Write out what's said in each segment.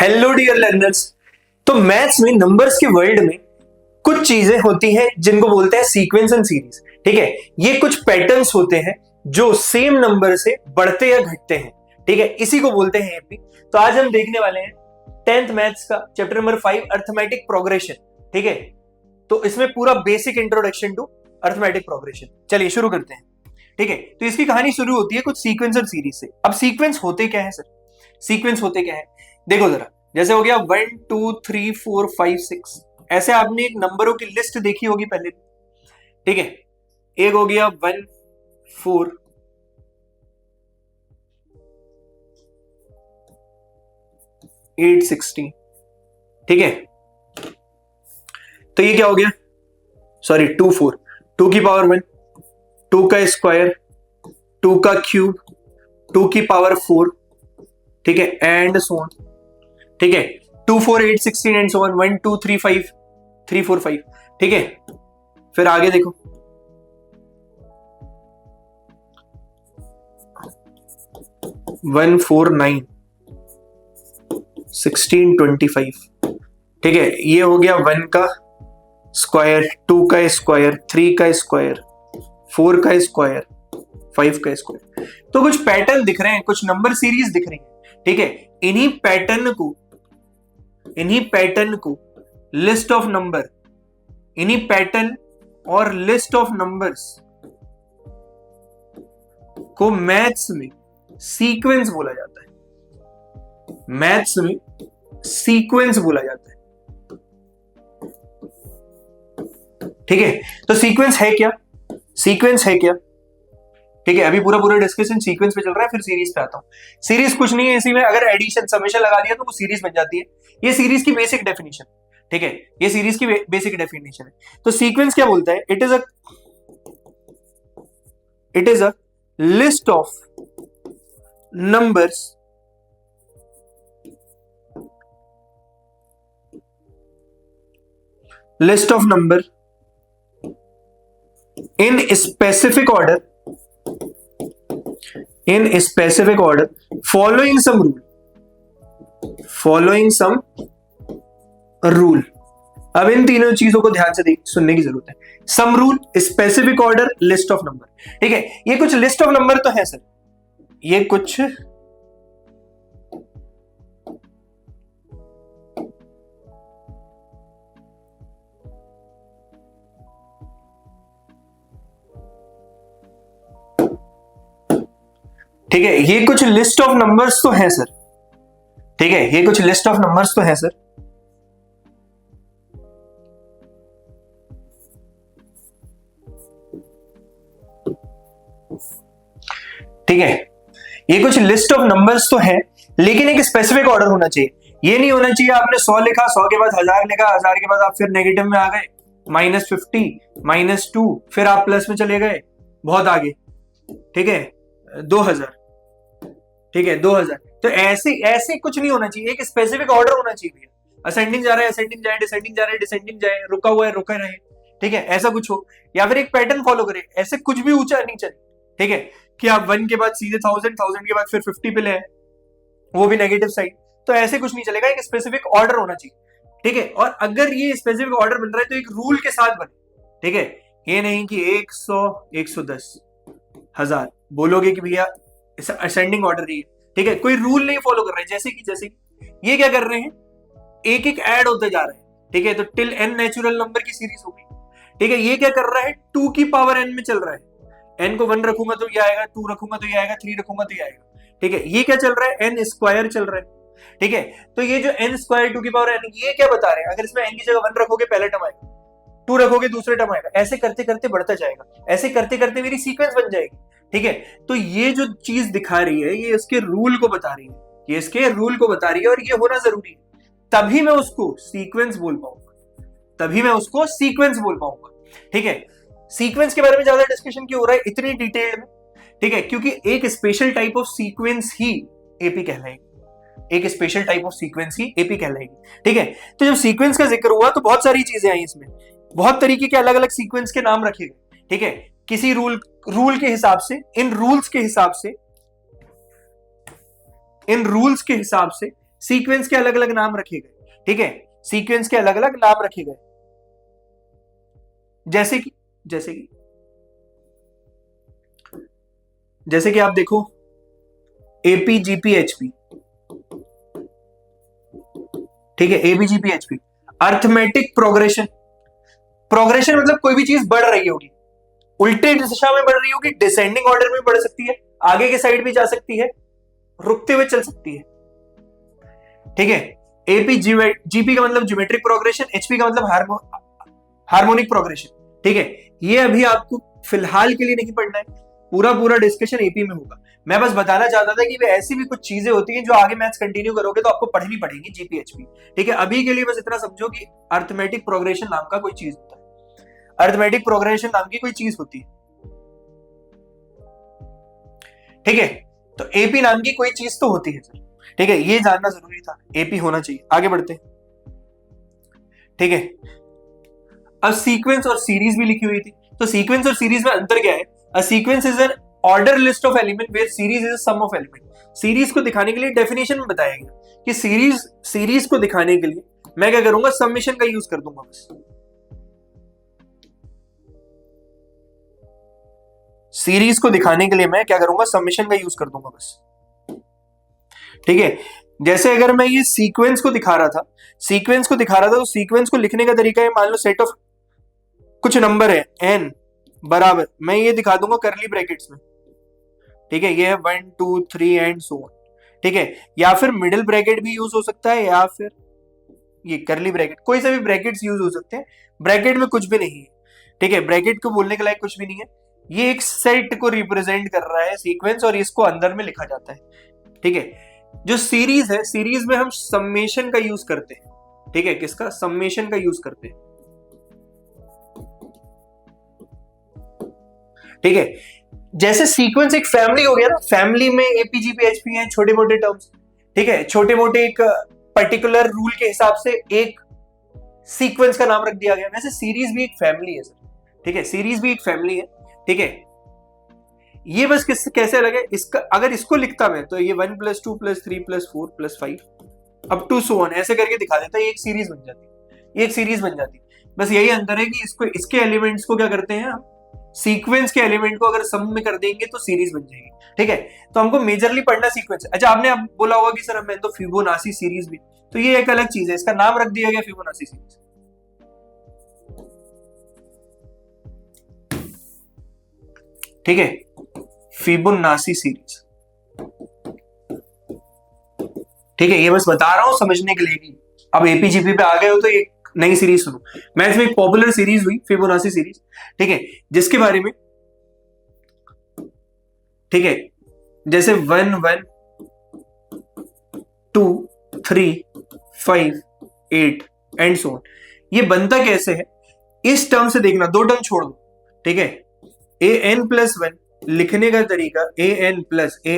Hello dear learners. तो maths में numbers के वर्ल्ड में कुछ चीजें होती हैं जिनको बोलते हैं सीक्वेंस एंड सीरीज। ठीक है, ये कुछ पैटर्न्स होते हैं जो सेम नंबर से बढ़ते या घटते हैं। ठीक है, इसी को बोलते हैं एपी। तो आज हम देखने वाले हैं 10th मैथ्स का चैप्टर नंबर 5 अर्थमेटिक प्रोग्रेशन। ठीक है, तो इसमें पूरा basic introduction to arithmetic progression. चलिए शुरू करते हैं। ठीक है, तो इसकी कहानी शुरू होती है कुछ सीक्वेंस और सीरीज से। अब सीक्वेंस होते क्या है सर? सीक्वेंस होते क्या है देखो जरा। जैसे हो गया 1 2 3 4 5 6, ऐसे आपने एक नंबरों की लिस्ट देखी होगी पहले। ठीक है, एक हो गया 1 4 8 16। ठीक है, तो ये क्या हो गया? सॉरी 2 4, 2 की पावर 1, 2 का स्क्वायर, 2 का क्यूब, 2 की पावर 4। ठीक है, एंड सो ऑन। ठीक है, 2 4 8 16 एंड सो ऑन, 1 2 3 5 3 4 5। ठीक है, फिर आगे देखो 1 4 9 16 25। ठीक है, ये हो गया 1 का स्क्वायर, 2 का स्क्वायर, 3 का स्क्वायर, 4 का स्क्वायर, 5 का स्क्वायर। तो कुछ पैटर्न दिख रहे हैं, कुछ नंबर सीरीज दिख रही है। ठीक है, इन्हीं पैटर्न को लिस्ट ऑफ नंबर, इन्हीं पैटर्न और लिस्ट ऑफ नंबर्स को मैथ्स में सीक्वेंस बोला जाता है। मैथ्स में सीक्वेंस बोला जाता है। ठीक है, तो सीक्वेंस है क्या? सीक्वेंस है क्या? ठीक है, अभी पूरा डिस्कशन सीक्वेंस पे चल रहा है, फिर सीरीज पे आता हूं। सीरीज कुछ नहीं है, इसी में अगर एडिशन समेशन लगा दिया तो वो सीरीज बन जाती है। ये सीरीज की बेसिक डेफिनेशन। ठीक है, ये सीरीज की बेसिक डेफिनेशन है। तो सीक्वेंस क्या बोलता है? It is a list of numbers in specific order following some rule। अब इन तीनों चीजों को ध्यान से सुनने की जरूरत है। Sum rule, specific order, list of number. ठीक है, ये कुछ लिस्ट ऑफ नंबर तो है सर, ये कुछ ठीक है, ये कुछ लिस्ट ऑफ नंबर्स तो है सर। ठीक है, ये कुछ लिस्ट ऑफ नंबर्स तो है सर। ठीक है, ये कुछ लिस्ट ऑफ नंबर्स तो है, लेकिन एक स्पेसिफिक ऑर्डर होना चाहिए। ये नहीं होना चाहिए आपने 100 लिखा, 100 के बाद 1000 लिखा, 1000 के बाद आप फिर नेगेटिव में आ गए, -50, -2, फिर आप प्लस में चले गए बहुत आगे। ठीक है, 2000। ठीक है, 2000। तो ऐसे कुछ नहीं होना चाहिए, एक स्पेसिफिक ऑर्डर होना चाहिए भैया। असेंडिंग जा रहा है असेंडिंग जाए, डिसेंडिंग जा रहा है डिसेंडिंग जाए, रुका हुआ है रुका रहे। ठीक है, ऐसा कुछ हो, या फिर एक पैटर्न फॉलो करे, ऐसे कुछ भी ऊंचा नहीं चले। ठीक है, कि आप 1 के बाद सीधे 1000, 1000 के बाद फिर 50 पे ले आए, वो भी नेगेटिव साइड। तो ऐसे कुछ नहीं चलेगा, एक स्पेसिफिक ऑर्डर होना चाहिए। ठीक है, और अगर ये स्पेसिफिक ऑर्डर बन रहा है तो एक रूल के साथ बने। ठीक है, ये नहीं कि 100 110 1000 बोलोगे कि भैया असेंडिंग ऑर्डर नहीं है। ठीक है, कोई रूल नहीं फॉलो कर रहे हैं। जैसे कि ये क्या कर रहे हैं, एक एक ऐड होते जा रहे हैं। ठीक है, तो टिल n नेचुरल नंबर की सीरीज होगी। ठीक है, ये क्या कर रहा है, 2 की पावर n में चल रहा है। n को 1 रखूंगा तो ये आएगा, 2 रखूंगा तो ये आएगा, 3 रखूंगा तो ये आएगा। ठीक है, ये क्या चल रहा है, n स्क्वायर चल रहा है। ठीक है, तो ये जो n स्क्वायर 2 की पावर n, ये क्या बता रहे हैं, अगर इसमें n की जगह 1 रखोगे पहला टर्म आएगा, 2 रखोगे दूसरे टर्म आएगा, ऐसे करते करते बढ़ता जाएगा, ऐसे करते करते मेरी सीक्वेंस बन जाएगी। ठीक है, तो ये जो चीज दिखा रही है, ये इसके रूल को बता रही है, ये इसके रूल को बता रही है, और ये होना जरूरी है, तभी मैं उसको सीक्वेंस बोल पाऊंगा। ठीक है, सीक्वेंस के बारे में ज्यादा डिस्कशन क्यों हो रहा है इतनी डिटेल में? ठीक है, क्योंकि एक स्पेशल टाइप ऑफ सीक्वेंस ही एपी कहलाएगी, एक स्पेशल टाइप ऑफ सीक्वेंस ही एपी कहलाएगी। ठीक है, तो जब सीक्वेंस का जिक्र हुआ तो बहुत सारी चीजें आई इसमें, बहुत तरीके के अलग अलग सीक्वेंस के नाम रखे गए। ठीक है, किसी रूल के हिसाब से, इन रूल्स के हिसाब से सीक्वेंस के अलग अलग नाम रखे गए, ठीक है, सीक्वेंस के अलग अलग नाम रखे गए, जैसे कि जैसे कि जैसे कि आप देखो एपीजीपीएचपी, ठीक है, एबीजीपीएचपी, अर्थमेटिक प्रोग्रेशन। प्रोग्रेशन मतलब कोई भी चीज बढ़ रही होगी, उल्टे दिशा में बढ़ रही होगी, डिसेंडिंग ऑर्डर में बढ़ सकती है, आगे के साइड भी जा सकती है, रुकते हुए चल सकती है, ठीक है। जीपी का मतलब ज्योमेट्रिक प्रोग्रेशन, एचपी का मतलब हार्मोनिक प्रोग्रेशन, ठीक है। ये अभी आपको फिलहाल के लिए नहीं पढ़ना है, पूरा पूरा डिस्कशन एपी में होगा। मैं बस बताना चाहता था कि ऐसी भी कुछ चीजें होती हैं जो आगे मैथ्स कंटिन्यू करोगे तो आपको पढ़नी पड़ेगी, जीपीएचपी, ठीक है। अभी के लिए बस इतना समझो कि अर्थमेटिक प्रोग्रेशन नाम का कोई चीज होता है, अर्थमेटिक प्रोग्रेशन नाम की कोई चीज होती है, ठीक है। तो एपी नाम की कोई चीज तो होती है सर, ठीक है, ये जानना जरूरी था, एपी होना चाहिए। आगे बढ़ते हैं, ठीक है। अब सीक्वेंस और सीरीज भी लिखी हुई थी, तो सीक्वेंस और सीरीज में अंतर क्या है? A sequence is an order list of element where series is a sum of element. Series को दिखाने के लिए डेफिनेशन में बताया गया कि सीरीज को दिखाने के लिए मैं क्या करूंगा, समेशन का यूज कर दूंगा बस। सीरीज को दिखाने के लिए मैं क्या करूंगा, समेशन का यूज कर दूंगा बस, ठीक है। जैसे अगर मैं ये सीक्वेंस को दिखा रहा था, तो सीक्वेंस को लिखने का तरीका है, मान लो सेट ऑफ कुछ नंबर है n बराबर, मैं ये दिखा दूंगा करली ब्रैकेट्स में, ठीक है, ये है 1 2 3 एंड सो ऑन, ठीक है। या फिर मिडिल ब्रैकेट भी यूज हो सकता है, या फिर ये करली ब्रैकेट, कोई सा भी ब्रैकेट्स यूज हो सकते हैं। ब्रैकेट में कुछ भी नहीं है, ठीक है, ब्रैकेट को बोलने के लायक कुछ भी नहीं है। ये एक सेट को रिप्रेजेंट कर रहा है सीक्वेंस, और इसको अंदर में लिखा जाता है, ठीक है। जो सीरीज है, सीरीज में हम समेशन का यूज करते हैं, ठीक है, किसका, समेशन का यूज करते हैं, ठीक है। जैसे सीक्वेंस एक फैमिली हो गया ना, फैमिली में एपीजीपीएचपी है, छोटे मोटे टर्म्स, ठीक है, छोटे मोटे एक पर्टिकुलर रूल के हिसाब से एक सीक्वेंस का नाम रख दिया गया। वैसे सीरीज भी एक फैमिली है सर, ठीक है, सीरीज भी एक फैमिली है, ठीक है। ये बस कैसे अलग है इसका, अगर इसको लिखता मैं तो ये 1 + 2 + 3 + 4 + 5 अप टू सो ऑन ऐसे करके दिखा देता है, ये एक सीरीज बन जाती, एक सीरीज बन जाती। बस यही अंतर है कि इसको, इसके एलिमेंट्स को क्या करते हैं हम, सीक्वेंस के एलिमेंट को अगर सम में कर देंगे तो सीरीज बन जाएगी, ठीक है। तो हमको मेजरली पढ़ना सीक्वेंस। अच्छा, आपने अब बोला होगा कि सर मैं तो फिबोनाची सीरीज भी, तो ये एक अलग चीज है, इसका नाम रख दिया गया फिबोनाची सीरीज, ठीक है, फिबोनाची सीरीज, ठीक है। ये बस बता रहा हूं समझने के लिए कि अब एपीजीपी पे आ गए हो तो एक नई सीरीज सुनो। मैथ्स में एक पॉपुलर सीरीज हुई फिबोनाची सीरीज, ठीक है, जिसके बारे में, ठीक है, जैसे 1 1 2 3 5 8 एंड सो ऑन। ये बनता कैसे है, इस टर्म से देखना, दो टर्म छोड़ दो, ठीक है। an+1 लिखने का तरीका an +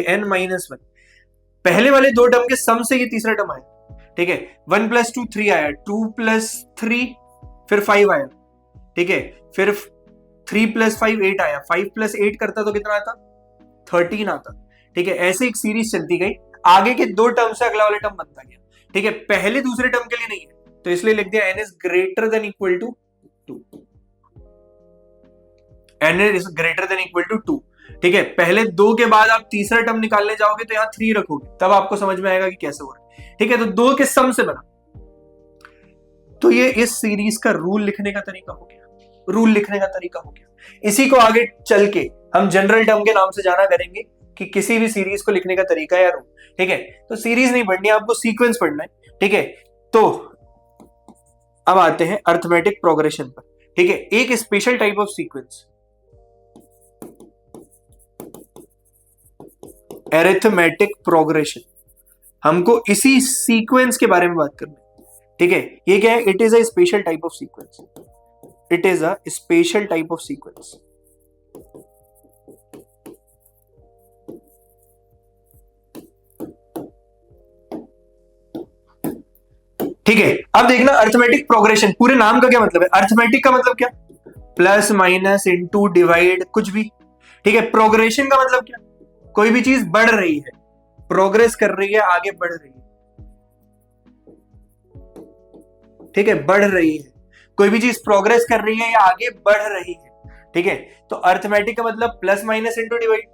an-1, पहले वाले दो टर्म के सम से ये तीसरा टर्म आया, ठीक है। 1 + 2 3 आया, 2 + 3 फिर 5 आया, ठीक है, फिर 3 + 5 8 आया, 5 + 8 करता तो कितना आता, 13 आता, ठीक है। ऐसे एक सीरीज चलती गई, आगे के दो टर्म से अगला वाला टर्म बनता गया, ठीक है। पहले दूसरे टर्म के लिए नहीं है, तो इसलिए लिख दिया n > 2, n > 2, ठीक है। पहले दो के बाद आप तीसरा टर्म निकालने जाओगे तो यहां 3 रखोगे, तब आपको समझ में आएगा कि कैसे हो रहा है, ठीक है। तो दो के सम से बना, तो ये इस सीरीज का रूल लिखने का तरीका हो गया, रूल लिखने का तरीका हो गया। इसी को आगे चल के हम जनरल टर्म के नाम से जाना करेंगे कि किसी भी सीरीज को लिखने का तरीका या रूल, ठीक है। तो सीरीज नहीं पढ़नी है आपको, सीक्वेंस पढ़ना है, ठीक है। तो अब आते हैं अर्थमेटिक प्रोग्रेशन पर, ठीक है। एक special type of sequence, arithmetic progression, हमको इसी सीक्वेंस के बारे में बात करनी है, ठीक है। ये क्या है, it is a special type of sequence, it is a special type of sequence, ठीक है। अब देखना अरिथमेटिक प्रोग्रेशन, पूरे नाम का क्या मतलब है, अरिथमेटिक का मतलब क्या, प्लस माइनस इनटू डिवाइड कुछ भी, ठीक है। प्रोग्रेशन का मतलब क्या, कोई भी चीज बढ़ रही है, प्रोग्रेस कर रही है, आगे बढ़ रही है, ठीक है, बढ़ रही है, कोई भी चीज प्रोग्रेस कर रही है या आगे बढ़ रही है, ठीक है। तो अर्थमेटिक का मतलब प्लस माइनस इंटू डिवाइड,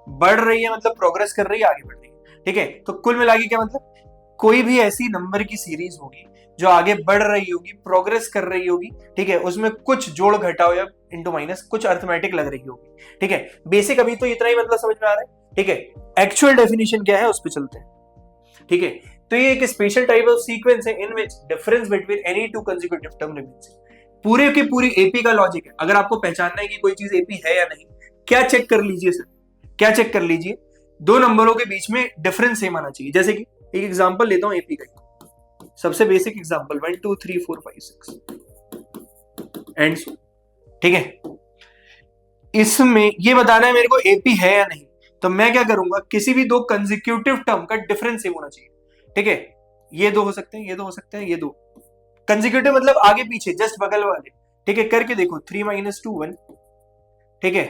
बढ़ रही है मतलब प्रोग्रेस कर रही है, आगे बढ़ रही है, ठीक है। तो कुल मिला के क्या मतलब, कोई भी ऐसी नंबर की सीरीज होगी जो आगे बढ़ रही होगी, प्रोग्रेस कर रही होगी, ठीक है, उसमें कुछ जोड़ घटाओ या इंटू माइनस कुछ अर्थमेटिक लग रही होगी, ठीक है। बेसिक अभी तो इतना ही मतलब समझ में आ रहा है, ठीक है। एक्चुअल डेफिनेशन क्या है उस पर चलते हैं, ठीक है। तो ये एक स्पेशल टाइप ऑफ सीक्वेंस है in which difference between any two consecutive term remains. पूरे की पूरी एपी का लॉजिक है, अगर आपको पहचानना है कि कोई चीज एपी है या नहीं, क्या चेक कर लीजिए सर, क्या चेक कर लीजिए, दो नंबरों के बीच में डिफरेंस सेम आना चाहिए। जैसे कि एक एग्जांपल लेता हूं एपी का, सबसे बेसिक एग्जांपल 1 2 3 4 5 6 एंड सो, ठीक है। इसमें ये बताना है मेरे को एपी है या नहीं, तो मैं क्या करूंगा, किसी भी दो कंसेक्यूटिव टर्म का डिफरेंस सेम होना चाहिए, ठीक है। ये दो हो सकते हैं, ये दो हो सकते हैं, ये दो कंसेक्यूटिव मतलब आगे पीछे जस्ट बगल वाले, ठीक है। करके देखो 3 - 2 1, ठीक है।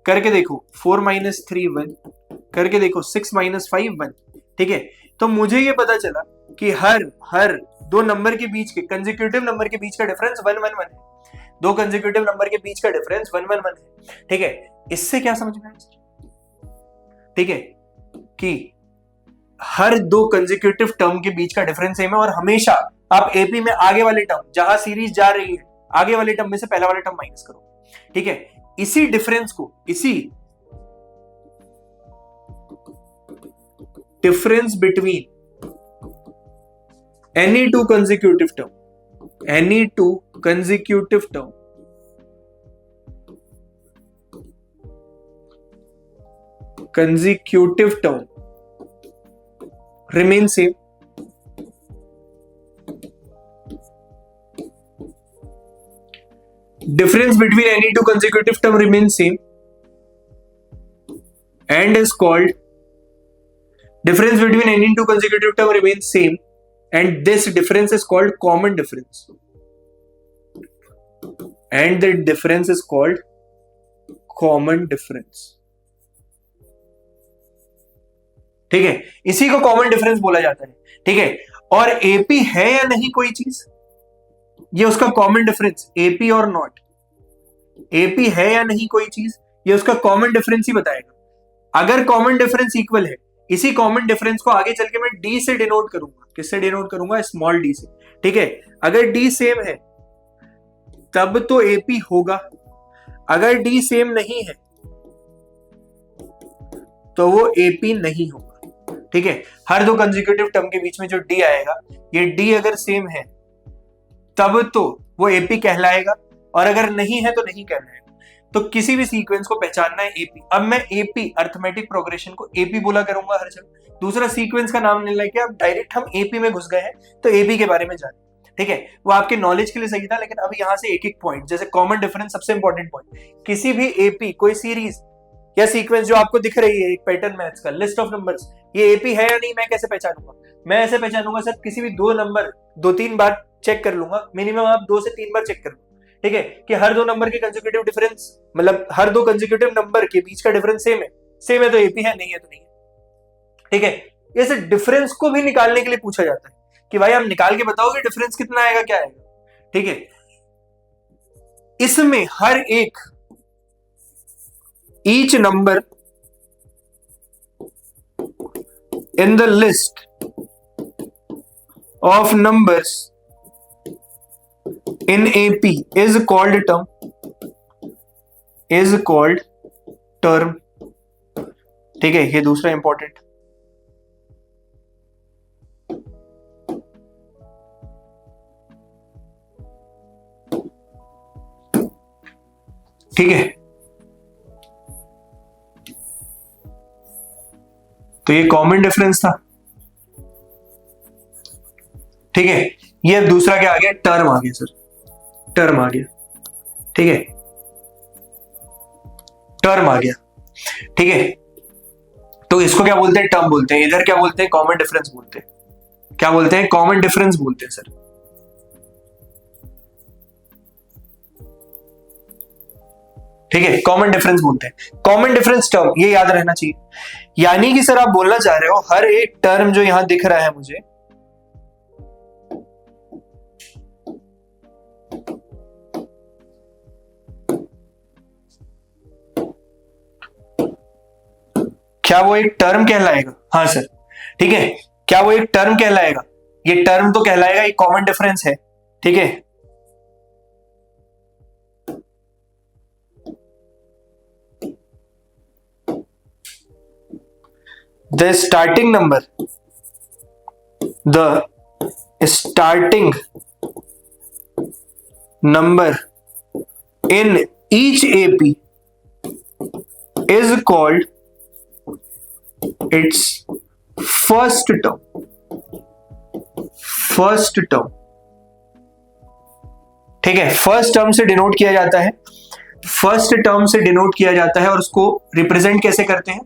करके देखो 4 - 3 1, करके देखो 6 - 5 1, ठीक है। तो मुझे ये पता चला कि हर दो नंबर के बीच के कंसेक्यूटिव नंबर के बीच का डिफरेंस 1 1 1 है, दो कंसेक्यूटिव नंबर के बीच का डिफरेंस 1 1 1 है, ठीक है। इससे क्या समझ में आया, ठीक है, कि हर दो कंसेक्यूटिव टर्म के बीच का डिफरेंस सेम है और हमेशा आप एपी में आगे वाले टर्म, जहां सीरीज जा रही है, आगे वाले टर्म में से पहला वाला टर्म माइनस करो, ठीक है। इसी डिफरेंस को, इसी difference between any two consecutive term, any two consecutive term, consecutive term remain same, difference between any two consecutive term remains same and is called, difference between any two consecutive term remains same and this difference is called common difference, and the difference is called common difference, ठीक है। इसी को common difference बोला जाता है, ठीक है। और एपी है या नहीं कोई चीज, ये उसका कॉमन डिफरेंस, एपी और नॉट, एपी है या नहीं कोई चीज, ये उसका कॉमन डिफरेंस ही बताएगा। अगर कॉमन डिफरेंस इक्वल है, इसी कॉमन डिफरेंस को आगे चल के मैं डी से डिनोट करूंगा, किससे डिनोट करूंगा, स्मॉल डी से, ठीक है। अगर डी सेम है तब तो एपी होगा, अगर डी सेम नहीं है तो वो एपी नहीं होगा, ठीक है। हर दो कंसेक्यूटिव टर्म के बीच में जो डी आएगा, ये डी अगर सेम है तब तो वो एपी कहलाएगा, और अगर नहीं है तो नहीं कहलाएगा। तो किसी भी सीक्वेंस को पहचानना है एपी। अब मैं एपी अर्थमेटिक प्रोग्रेशन को एपी बोला करूंगा हर जगह, दूसरा सीक्वेंस का नाम नहीं लेके अब डायरेक्ट हम एपी में घुस गए हैं, तो एपी के बारे में जाने, ठीक है। वो आपके नॉलेज के लिए सही था, लेकिन अब यहां से एक एक पॉइंट, जैसे कॉमन डिफरेंस सबसे इंपॉर्टेंट पॉइंट, किसी भी एपी कोई सीरीज या सीक्वेंस जो आपको दिख रही है, एक पैटर्न मैथ्स का, लिस्ट ऑफ नंबर्स, ये एपी है या नहीं मैं कैसे पहचानूंगा, मैं ऐसे पहचानूंगा सर, किसी भी दो नंबर 2-3 बार चेक कर लूंगा, मिनिमम आप 2 से 3 बार चेक कर लूंगा, ठीक है, कि हर दो नंबर के कंसेक्यूटिव डिफरेंस, मतलब हर दो कंसेक्यूटिव नंबर के बीच का डिफरेंस सेम है तो एपी है, नहीं है तो नहीं है, ठीक है। इस डिफरेंस को भी निकालने के लिए पूछा जाता है कि भाई आप निकाल के बताओगे डिफरेंस कितना आएगा, क्या आएगा, ठीक है। इसमें हर एक each number in the list of numbers in AP is called term, ठीक है। ये दूसरा इंपॉर्टेंट, ठीक है। तो ये कॉमन डिफरेंस था, ठीक है। ये दूसरा क्या आ गया, टर्म आ गया सर, टर्म आ गया, ठीक है, टर्म आ गया, ठीक है। तो इसको क्या बोलते हैं, टर्म बोलते हैं, इधर क्या बोलते हैं, कॉमन डिफरेंस बोलते हैं, क्या बोलते हैं, कॉमन डिफरेंस बोलते हैं सर, ठीक है, कॉमन डिफरेंस बोलते हैं, कॉमन डिफरेंस टर्म, ये याद रहना चाहिए। यानी कि सर आप बोलना चाह रहे हो हर एक टर्म जो यहां दिख रहा है मुझे, क्या वो एक टर्म कहलाएगा? हाँ सर, ठीक है, क्या वो एक टर्म कहलाएगा? ये टर्म तो कहलाएगा, ये कॉमन डिफरेंस है, ठीक है। The starting number in each AP is called its first term. ठीक है, फर्स्ट टर्म से डिनोट किया जाता है, और उसको रिप्रेजेंट कैसे करते हैं?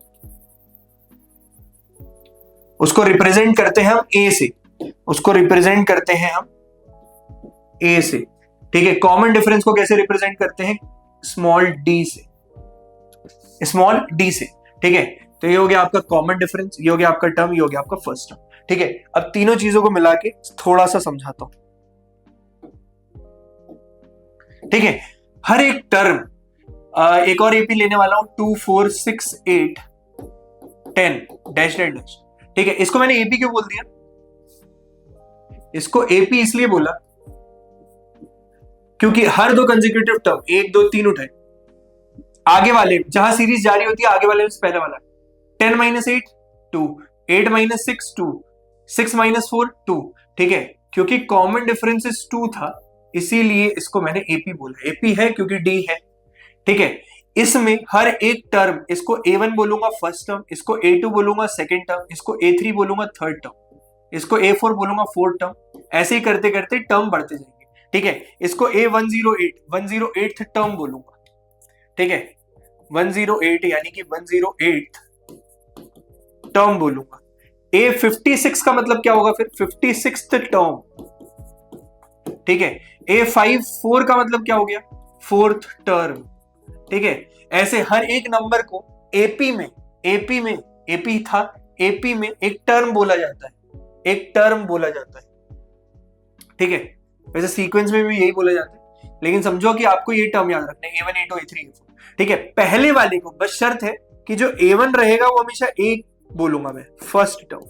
उसको रिप्रेजेंट करते हैं हम ए से, ठीक है। कॉमन डिफरेंस को कैसे रिप्रेजेंट करते हैं? स्मॉल डी से, ठीक है। तो ये हो गया आपका कॉमन डिफरेंस, ये हो गया आपका टर्म, ये हो गया आपका फर्स्ट टर्म, ठीक है। अब तीनों चीजों को मिला के थोड़ा सा समझाता हूं, ठीक है। हर एक टर्म, एक और एपी लेने वाला हूं, 2 4 6 8 10 डैश डैश डैश, ठीक है। इसको मैंने एपी क्यों बोल दिया? इसको एपी इसलिए बोला क्योंकि हर दो कंसेक्यूटिव टर्म 1 2 3 उठाए, आगे वाले जहां सीरीज जारी होती है आगे वाले में पहले वाला 10 - 8 2, 8 - 6 2, 6 - 4 2, ठीक है। क्योंकि कॉमन डिफरेंसेस 2 था इसीलिए इसको मैंने एपी बोला। एपी है क्योंकि डी है, ठीक है। इसमें हर एक टर्म, इसको A1 बोलूंगा फर्स्ट टर्म, इसको A2 बोलूंगा सेकंड टर्म, इसको A3 बोलूंगा थर्ड टर्म, इसको A4 बोलूंगा फोर्थ टर्म, ऐसे ही करते करते टर्म बढ़ते जाएंगे, ठीक है। इसको A108 टर्म बोलूंगा, ठीक है। 108 यानी कि 108 टर्म बोलूंगा। A56 का मतलब क्या होगा फिर? 56th टर्म, ठीक है। A54 का मतलब क्या हो गया? फोर्थ टर्म, ठीक है। ऐसे हर एक नंबर को एपी में एक टर्म बोला जाता है, ठीक है। वैसे सीक्वेंस में भी यही बोला जाता है, लेकिन समझो कि आपको ये टर्म याद रखना है, A1 A2 A3 A4, ठीक है। पहले वाले को बस शर्त है कि जो A1 रहेगा वो हमेशा एक बोलूंगा मैं, फर्स्ट टर्म।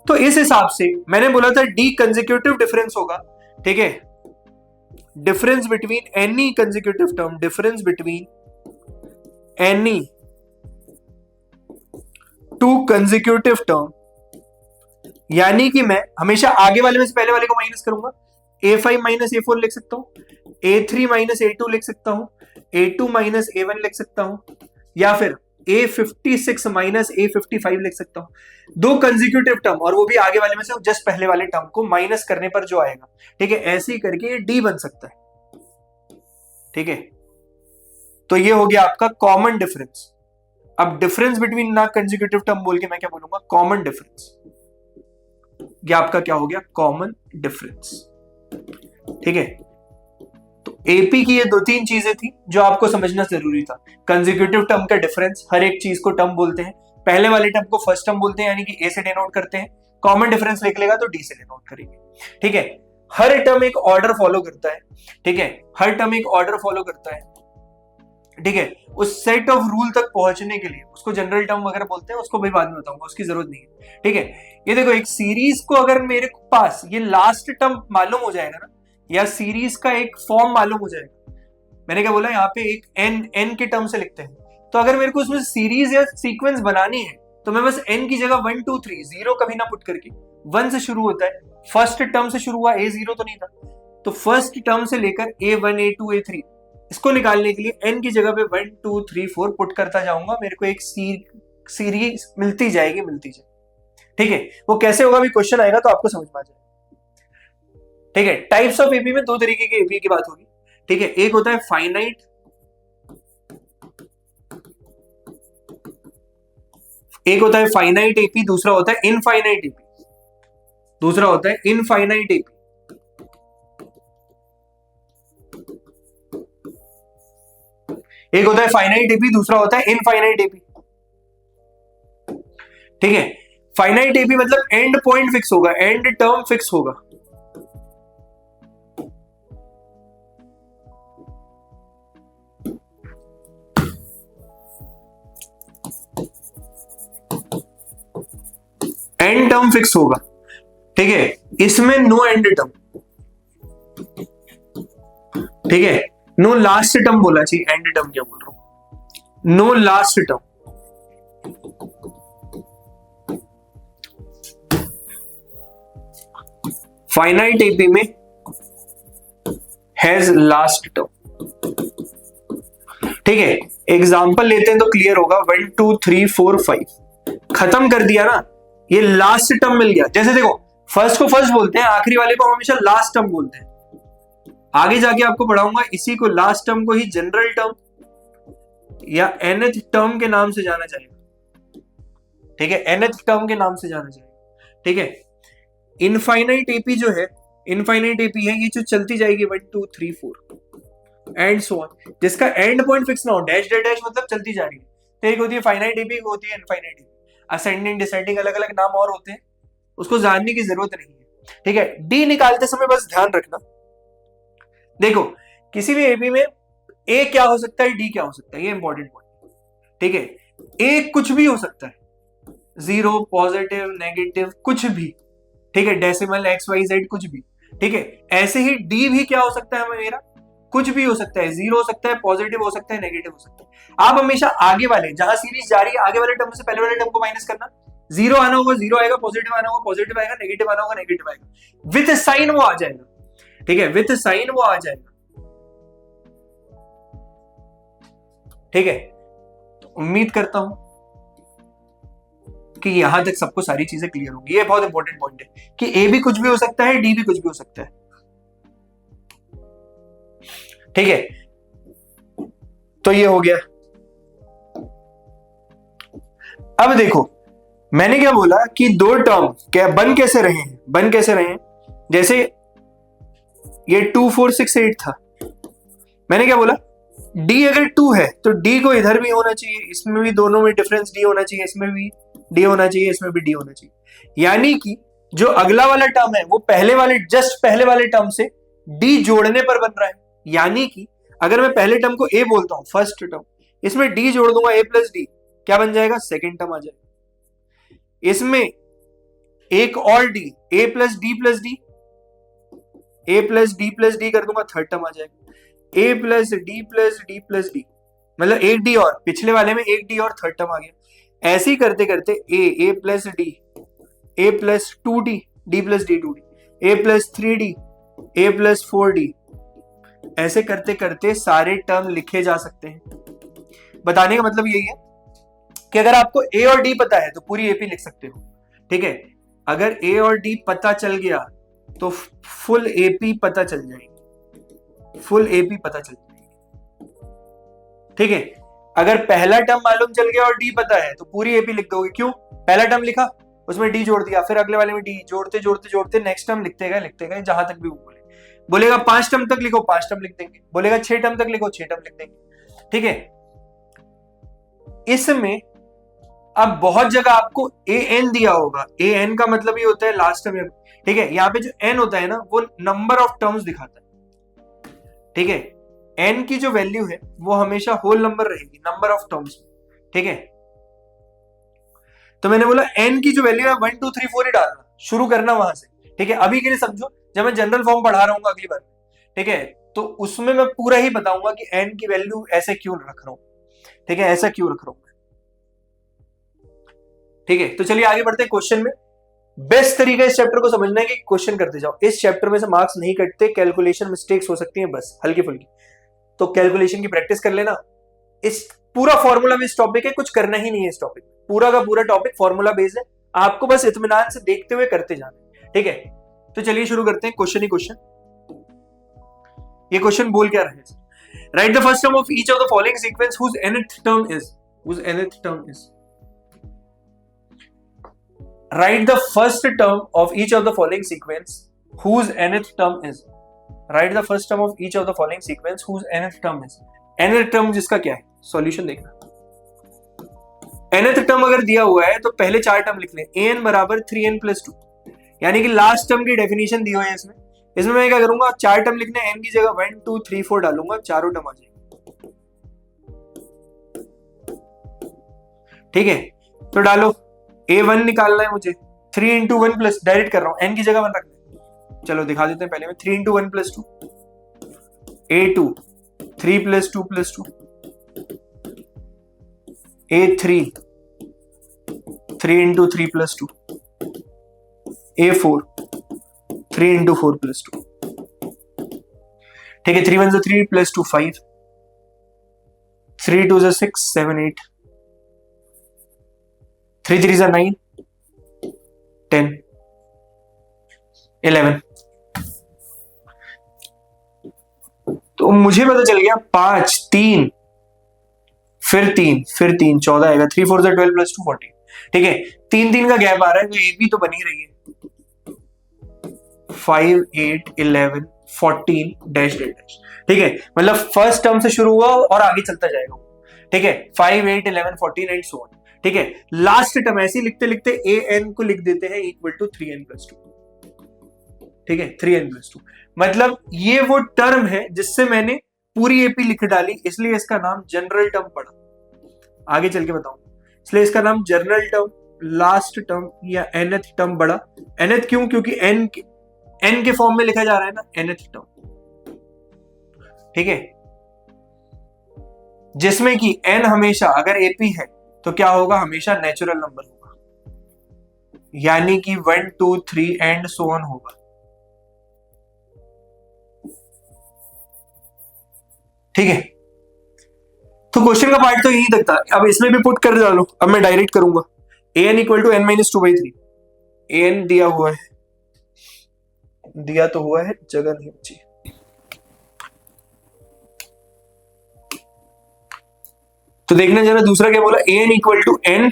तो इस हिसाब से मैंने बोला था डी कंसेक्यूटिव डिफरेंस होगा, ठीक है। Difference between any consecutive term, any 2 consecutive term, यानी कि मैं हमेशा आगे वाले में से पहले वाले को माइनस करूंगा। A5 - A4 लिख सकता हूं, A3 - A2 लिख सकता हूं, A2 - A1 लिख सकता हूं, या फिर A56 - A55 लिख सकता हूं। 2 कंसेक्यूटिव टर्म, और वो भी आगे वाले में से जस्ट पहले वाले टर्म को माइनस करने पर जो आएगा, ठीक है। ऐसे ही करके ये डी बन सकता है, ठीक है। तो ये हो गया आपका कॉमन डिफरेंस। अब डिफरेंस बिटवीन ना कंसेक्यूटिव टर्म बोल के मैं क्या बोलूंगा? Common difference. ये आपका क्या हो गया? कॉमन डिफरेंस, ठीक है। तो एपी की ये 2-3 चीजें थी जो आपको समझना जरूरी था। कंसेक्यूटिव टर्म का डिफरेंस, हर एक चीज को टर्म बोलते हैं, पहले वाले टर्म को फर्स्ट टर्म बोलते हैं यानी कि ए से डिनोट करते हैं, कॉमन डिफरेंस लिख लेगा तो डी से डिनोट करेंगे, ठीक है। हर टर्म एक ऑर्डर फॉलो करता है, ठीक है। ठीक है। उस सेट ऑफ रूल तक पहुंचने के लिए उसको जनरल टर्म वगैरह बोलते हैं, उसको भी बाद में बताऊंगा, उसकी जरूरत नहीं है, ठीक है। ये देखो, एक सीरीज को अगर मेरे पास ये लास्ट टर्म मालूम हो जाएगा ना, या सीरीज का एक फॉर्म मालूम हो जाएगा, मैंने क्या बोला यहाँ पे एक एन के टर्म से लिखते हैं, तो अगर मेरे को उसमें सीरीज या सीक्वेंस बनानी है तो मैं बस एन की जगह 1 2 3 0 कभी ना पुट करके 1 से शुरू होता है, फर्स्ट टर्म से शुरू हुआ, A0 तो नहीं था, तो फर्स्ट टर्म से लेकर A1 A2 A3 इसको निकालने के लिए n की जगह पे 1 2 3 4 पुट करता जाऊंगा, मेरे को एक सीरीज मिलती जाएगी, ठीक है। वो कैसे होगा, भी क्वेश्चन आएगा तो आपको समझ में आ जाएगा, ठीक है। टाइप्स ऑफ एपी में 2 तरीके के एपी की बात होगी, ठीक है। एक होता है फाइनाइट, एपी, दूसरा होता है इनफाइनाइट एपी, एक होता है फाइनाइट एपी, दूसरा होता है इनफाइनाइट एपी, ठीक है। फाइनाइट एपी मतलब एंड पॉइंट फिक्स होगा, एंड टर्म फिक्स होगा, एंड टर्म फिक्स होगा, ठीक है, इसमें नो एंड टर्म, ठीक है, नो लास्ट टर्म बोला चाहिए, एंड टर्म क्या बोल रहा हूं, no last term. Finite AP में हैज लास्ट टर्म, ठीक है। एग्जाम्पल लेते हैं तो क्लियर होगा, 1 2 3 4 5 खत्म कर दिया ना, ये लास्ट टर्म मिल गया। जैसे देखो, फर्स्ट को फर्स्ट बोलते हैं, आखिरी वाले को हमेशा लास्ट टर्म बोलते हैं। आगे जाके आपको पढ़ाऊंगा, इसी को लास्ट टर्म को ही जनरल टर्म या nth टर्म के नाम से जाना जाएगा, ठीक है, nth टर्म के नाम से जाना जाएगा, ठीक है। इनफाइनाइट एपी जो है, इनफाइनाइट एपी है, ये जो चलती जाएगी 1 2 3 4 एंड सो ऑन, जिसका एंड पॉइंट फिक्स ना हो, डैश डैश डैश मतलब चलती जा रही है। तो एक होती है फाइनाइट एपी, एक होती है इनफाइनाइट एपी, असेंडिंग डिसेंडिंग अलग अलग नाम और होते हैं, उसको जानने की जरूरत नहीं है, ठीक है। डी निकालते समय बस ध्यान रखना, देखो किसी भी एपी में ए क्या हो सकता है, डी क्या हो सकता है, ये इंपॉर्टेंट पॉइंट, ठीक है। ए कुछ भी हो सकता है, जीरो, पॉजिटिव, नेगेटिव, कुछ भी, ठीक है, डेसिमल, एक्स वाई जेड, कुछ भी, ठीक है। ऐसे ही डी भी क्या हो सकता है मेरा, कुछ भी हो सकता है, जीरो हो सकता है, पॉजिटिव हो सकता है, नेगेटिव हो सकता है। आप हमेशा आगे वाले, जहां सीरीज जा रही है, आगे वाले टर्म से पहले वाले टर्म को माइनस करना, जीरो आना होगा जीरो आएगा, पॉजिटिव आना होगा पॉजिटिव आएगा, नेगेटिव आना होगा नेगेटिव आएगा, विथ साइन वो आ जाएगा, ठीक है, विथ साइन वो आ जाएगा, ठीक है। तो उम्मीद करता हूं कि यहां तक सबको सारी चीजें क्लियर होंगी। ये बहुत इंपॉर्टेंट पॉइंट है कि ए भी कुछ भी हो सकता है, डी भी कुछ भी हो सकता है, ठीक है। तो ये हो गया। अब देखो, मैंने क्या बोला कि दो टर्म क्या बन कैसे रहे हैं, बन कैसे रहे हैं, जैसे ये 2 4 6 8 था, मैंने क्या बोला, डी अगर 2 है तो डी को इधर भी होना चाहिए, इसमें भी, दोनों में डिफरेंस डी होना चाहिए, इसमें भी डी होना चाहिए, इसमें भी डी होना चाहिए। यानी कि जो अगला वाला टर्म है वो पहले वाले, जस्ट पहले वाले टर्म से डी जोड़ने पर बन रहा है। यानी कि अगर मैं पहले टर्म को ए बोलता हूं, फर्स्ट टर्म, इसमें डी जोड़ दूंगा, ए प्लस डी क्या बन जाएगा, सेकेंड टर्म आ जाएगा। इसमें एक और d, a plus d plus d, a plus d plus d कर दूंगा, थर्ड टर्म आ जाएगा। A plus d plus d plus d, मतलब एक डी और, पिछले वाले में एक डी और, थर्ड टर्म आ गया। ऐसे ही करते करते a plus d, a plus 2d, d plus d 2d, a plus 3d, a plus 4d, ऐसे करते करते सारे टर्म लिखे जा सकते हैं। बताने का मतलब यही है कि अगर आपको ए और डी पता है तो पूरी एपी लिख सकते हो, ठीक है। अगर ए और डी पता चल गया तो फुल एपी पता चल जाएगी, फुल एपी पता चल जाएगी, ठीक है। अगर पहला टर्म मालूम चल गया और डी पता है तो पूरी एपी लिख दोगे। क्यों, पहला टर्म लिखा, उसमें डी जोड़ दिया, फिर अगले वाले में डी, जोड़ते जोड़ते जोड़ते नेक्स्ट टर्म लिखते गए जहां तक भी वो बोलेगा 5 टर्म तक लिखो, 5 टर्म लिख देंगे, बोलेगा 6 टर्म तक लिखो, 6 टर्म लिख देंगे, ठीक है। इसमें अब बहुत जगह आपको ए एन दिया होगा, ए एन का मतलब ये होता है लास्ट टर्म, ठीक है। यहाँ पे जो एन होता है ना, वो नंबर ऑफ टर्म्स दिखाता है, ठीक है। एन की जो वैल्यू है वो हमेशा होल नंबर रहेगी, नंबर ऑफ टर्म्स, ठीक है। तो मैंने बोला एन की जो वैल्यू है 1 2 3 4 ही डालना, शुरू करना वहां से, ठीक है। अभी के लिए समझो, जब मैं जनरल फॉर्म पढ़ा रहा हूँ अगली बार, ठीक है, तो उसमें मैं पूरा ही बताऊंगा कि एन की वैल्यू ऐसे क्यों रख रहा हूं, ठीक है, ऐसा क्यों रख रहा हूं, ठीक है। तो चलिए आगे बढ़ते हैं क्वेश्चन में। बेस्ट तरीका इस चैप्टर को समझना है कि क्वेश्चन करते जाओ, इस चैप्टर में से मार्क्स नहीं कटते, कैलकुलेशन मिस्टेक्स हो सकती हैं बस हल्की फुल्की, तो कैलकुलेशन की प्रैक्टिस कर लेना। इस पूरा फॉर्मूला बेस्ड टॉपिक है, कुछ करना ही नहीं है इस टॉपिक, पूरा का पूरा टॉपिक फॉर्मूला बेस्ड है, आपको बस इत्मीनान से देखते हुए करते जाना, ठीक है। तो चलिए शुरू करते हैं क्वेश्चन ही क्वेश्चन। ये क्वेश्चन बोल क्या रहे हैं, write the first term of each of the following sequence whose nth term is, whose nth term is, write the first term of each of the following sequence whose nth term is, write the first term of each of the following sequence whose nth term is, nth term जिसका क्या है, solution देखना। nth term अगर दिया हुआ है तो पहले 4 टर्म लिख लें, an बराबर 3n + 2, यानी कि लास्ट टर्म की डेफिनेशन दी हुई है इसमें मैं क्या करूंगा, 4 टर्म लिखने, n की जगह 1 2 3 4 डालूंगा, चारों टर्म आ जाएंगे, ठीक है। तो डालो, a1 निकालना है मुझे, 3 इंटू वन प्लस, डायरेक्ट कर रहा हूं, n की जगह 1 रख दे, चलो दिखा देते हैं पहले में। 3 into one plus two, A2, 3 plus two plus two, A3, 3 into three plus two, A4, 3 into four plus two. ठीक है, 3 1 3 प्लस टू 5, 3 2 6 7 8, 3 3 9 10 11। तो मुझे पता चल गया 5 3 फिर 3 फिर 3 14 आएगा, 3 4 12 प्लस टू 14। ठीक है, 3 3 का गैप आ रहा है, तो ए बी तो बनी रही है। 5 8 11 14 डैश डैश डैश। ठीक है, मतलब फर्स्ट टर्म से शुरू हुआ और आगे चलता जाएगा। ठीक है, 5 8 11 14 एंड सो ऑन। ठीक है, लास्ट टर्म ऐसे ही लिखते लिखते ए एन को लिख देते हैं equal to 3n plus two. ठीक है, 3n प्लस टू, मतलब ये वो टर्म है जिससे मैंने पूरी एपी लिख डाली, इसलिए इसका नाम जनरल टर्म पड़ा। आगे चल के बताऊं, इसलिए इसका नाम जनरल टर्म, लास्ट टर्म या nth टर्म बड़ा। nth क्यों? क्योंकि n के फॉर्म में लिखा जा रहा है ना, nth टर्म। ठीक है, जिसमें कि n हमेशा अगर एपी है तो क्या होगा, हमेशा नेचुरल नंबर होगा, यानी कि 1 2 3 एंड सो ऑन होगा। ठीक है, तो क्वेश्चन का पार्ट तो यही तक था। अब इसमें भी पुट कर डालो, अब मैं डायरेक्ट करूंगा। an equal to n minus two by three, an दिया हुआ है, दिया तो हुआ है, जगह नहीं बची। तो देखना जरा दूसरा क्या बोला, an equal to n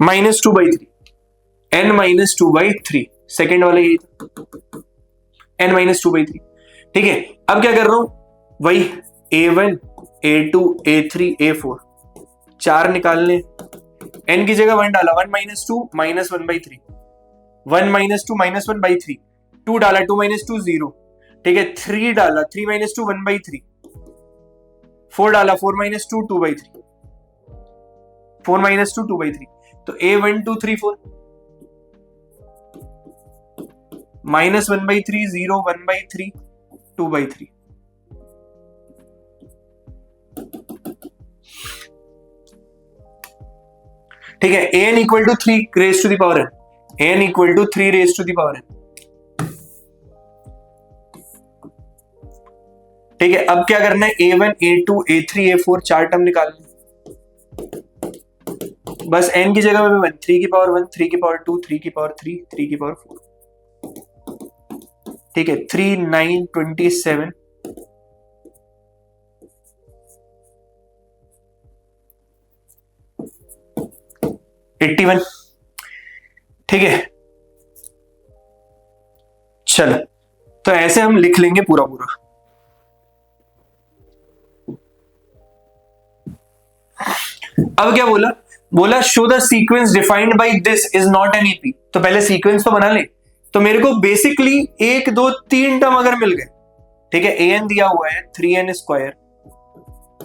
minus two by three, n minus two by three, second वाला यही था, n minus two by three. ठीक है, अब क्या कर रहा हूं, वही a1 a2 a3 a4, चार निकालने, n की जगह 1 डाला, 1 minus two minus 1 by three, 1 minus two minus 1 by three, 2 डाला, 2 माइनस टू 0। ठीक है, 3 डाला, 3 माइनस टू 1 बाई थ्री, 4 डाला, 4 minus two 2 by three, 4 minus two 2 by three. तो a1 2 3 4, minus 1 by three, 0 1 by three, 2 by three. ठीक है, an equal to 3 raise to the power n, an equal to 3 raise to the power n। ठीक है, अब क्या करना है, a1 a2 a3 a4 चार टर्म निकालने, बस n की जगह में 1, 3 की पावर 1, 3 की पावर 2, 3 की पावर 3, 3 की पावर 4। ठीक है, 3 9 27, वन। ठीक है, चलो तो ऐसे हम लिख लेंगे पूरा पूरा। अब क्या बोला, बोला show the sequence defined by this is not an EP. तो पहले सीक्वेंस तो बना ले। तो मेरे को बेसिकली 1 2 3 टर्म अगर मिल गए, ठीक है, an दिया हुआ है 3n स्क्वायर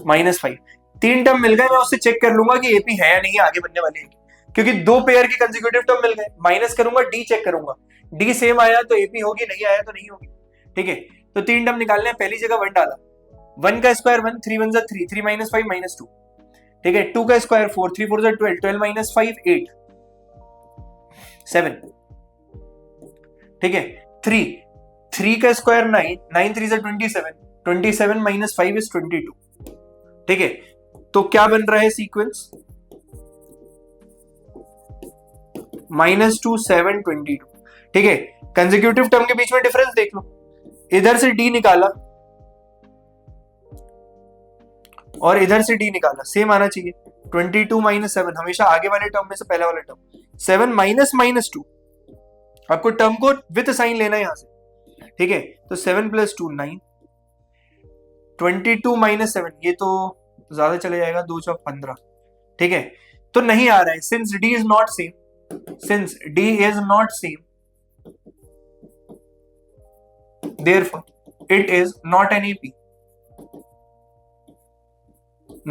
माइनस 5, 3 टर्म मिल गए, मैं उससे चेक कर लूंगा कि एपी है या नहीं आगे बनने वाली है, क्योंकि 2 पेयर के कंसेक्यूटिव टर्म मिल गए, माइनस करूंगा, डी चेक करूंगा, डी सेम आया तो एपी होगी, नहीं आया तो नहीं होगी। ठीक है, तो 3 टर्म निकालने, पहली जगह 1 डाला, 1 का स्क्वायर 1, 3 1 3, 3 माइनस 5 माइनस 2। ठीक है, 2 का स्क्वायर 4, 3 4 12, 12 माइनस 5 8 7। ठीक है, 3 का स्क्वायर 9, 9 3 27, 27 माइनस 5 इज 22। ठीक है, तो क्या बन रहा है सीक्वेंस, -2 7 22। ठीक है, कंसेक्यूटिव टर्म के बीच में डिफरेंस देख लो, इधर से डी निकाला और इधर से डी निकाला, सेम आना चाहिए। 22 माइनस 7, हमेशा आगे वाले टर्म में से पहला वाला टर्म, 7 माइनस माइनस 2, आपको टर्म को विथ साइन लेना है यहां से। ठीक है, तो 7 प्लस 2 9, 22 माइनस 7, ये तो ज्यादा चले जाएगा, 2 चौक 15। ठीक है, तो नहीं आ रहा है, since D is not same, since d is not same, therefore it is not an AP,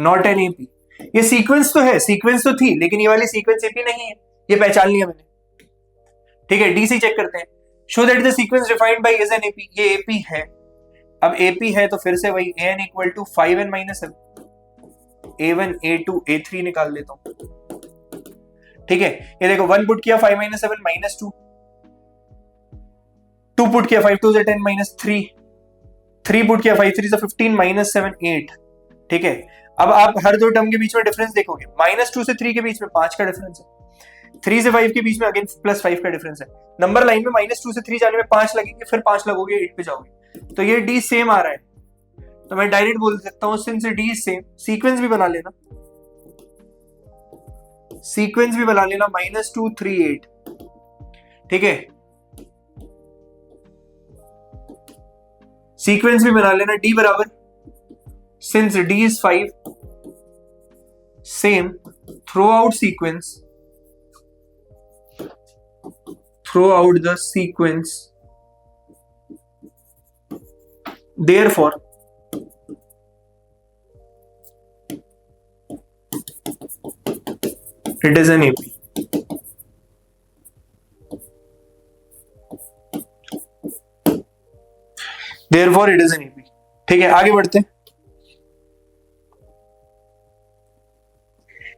not an AP। ये सीक्वेंस तो है, सीक्वेंस तो थी, लेकिन ये वाली सीक्वेंस एपी नहीं है, ये पहचान लिया मैंने, ठीक है। डी सी चेक करते हैं, show that the sequence defined by is an AP, ये एपी है। अब एपी है तो फिर से वही N equal to 5n minus A1 A2 A3 निकाल लेता हूं, ठीक है। ये देखो 1 पुट किया 5 माइनस 7 माइनस 2, 2 पुट किया 5 2 से 10 माइनस 3, 3 पुट किया 5 3 से 15 माइनस 7 8, ठीक है। अब आप हर दो टर्म के बीच में डिफरेंस देखोगे, -2 से 3 के बीच में 5 का डिफरेंस है, 3 से 5 के बीच में अगेन +5 का डिफरेंस है। नंबर लाइन में -2 से 3 जाने में 5 लगेंगे, फिर 5 लगोगे 8 पे जाओगे, तो ये डी सेम आ रहा है। तो मैं डायरेक्ट बोल सकता हूं सिंस डी सेम, सीक्वेंस भी बना लेना, सीक्वेंस भी बना लेना -2 3 8, ठीक है। सीक्वेंस भी बना लेना, डी बराबर since D is 5 same through out sequence, through out the sequence, therefore it is an AP। therefore it is an AP, ठीक है। आगे बढ़ते हैं।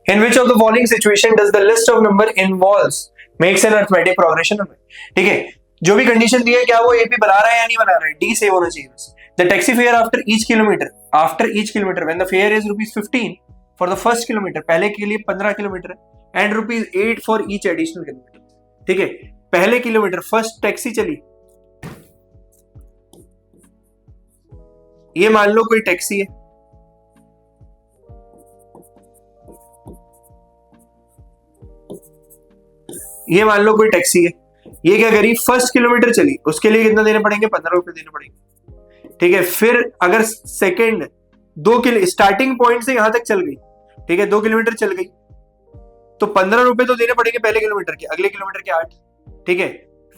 In which of the following situation does the list of number involves makes an arithmetic progression? ठीक है, जो भी condition दी है क्या वो एपी बना रहा है या नहीं बना रहा है, डी सेव होना चाहिए बस। The taxi fare after each kilometre when the fair is ₹15 for the first kilometre, पहले के लिए 15 किलोमीटर है, and ₹8 for each additional kilometre, ठीक है। पहले किलोमीटर फर्स्ट टैक्सी चली, ये मान लो कोई टैक्सी है, ये मान लो कोई टैक्सी है, ये क्या करी, फर्स्ट किलोमीटर चली, उसके लिए कितना देने पड़ेंगे, 15 रुपए देने पड़ेंगे, ठीक है। फिर अगर सेकंड 2 किलो स्टार्टिंग पॉइंट से यहां तक चल गई, ठीक है, 2 किलोमीटर चल गई, तो 15 रुपए तो देने पड़ेंगे पहले किलोमीटर के, अगले किलोमीटर के 8, ठीक है।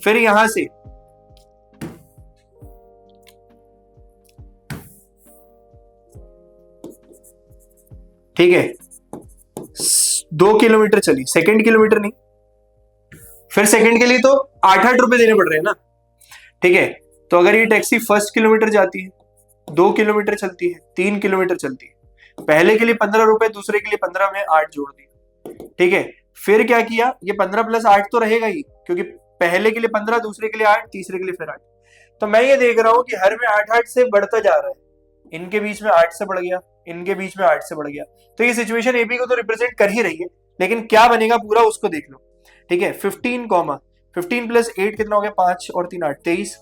फिर यहां से ठीक है 2 किलोमीटर चली, सेकंड किलोमीटर नहीं, फिर सेकंड के लिए तो 8-8 रुपए देने पड़ रहे हैं ना, ठीक है। तो अगर ये टैक्सी फर्स्ट किलोमीटर जाती है, 2 किलोमीटर चलती है, 3 किलोमीटर चलती है, पहले के लिए 15 रुपए, दूसरे के लिए 15 में 8 जोड़ दिया, ठीक है। फिर क्या किया, ये 15 + 8 तो रहेगा ही, क्योंकि पहले के लिए 15, दूसरे के लिए 8, तीसरे के लिए फिर 8। तो मैं ये देख रहा हूं कि हर में 8-8 से बढ़ता जा रहा है, इनके बीच में 8 से बढ़ गया, इनके बीच में 8 से बढ़ गया, तो ये सिचुएशन एपी को तो रिप्रेजेंट कर ही रही है, लेकिन क्या बनेगा पूरा उसको देख लो, ठीक है। 15 + 8 कितना हो गया, 5 और 3 8 23,